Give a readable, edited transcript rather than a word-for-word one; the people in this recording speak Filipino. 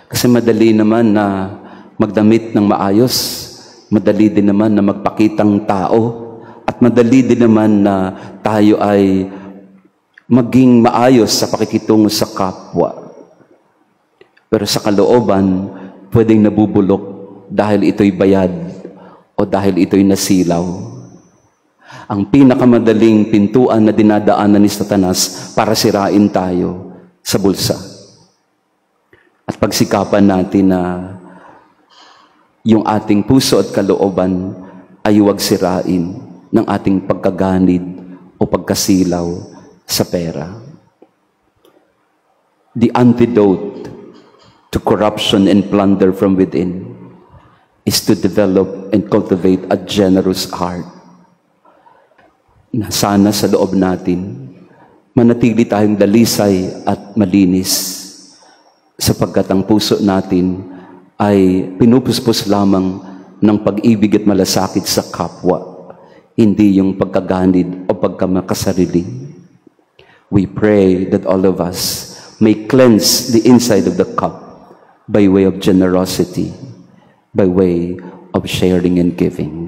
Kasi madali naman na magdamit ng maayos, madali din naman na magpakitang tao, at madali din naman na tayo ay maging maayos sa pakikitungo sa kapwa. Pero sa kalooban, pwedeng nabubulok dahil ito'y bayad o dahil ito'y nasilaw. Ang pinakamadaling pintuan na dinadaanan ni Satanas para sirain tayo sa bulsa. At pagsikapan natin na yung ating puso at kalooban ay huwag sirain ng ating pagkaganid o pagkasilaw sa pera. The antidote to corruption and plunder from within is to develop and cultivate a generous heart. Na sana sa loob natin, manatili tayong dalisay at malinis, sapagkat ang puso natin ay pinupuspos lamang ng pag-ibig at malasakit sa kapwa, hindi yung pagkaganid o pagkamakasarili. We pray that all of us may cleanse the inside of the cup by way of generosity, by way of sharing and giving.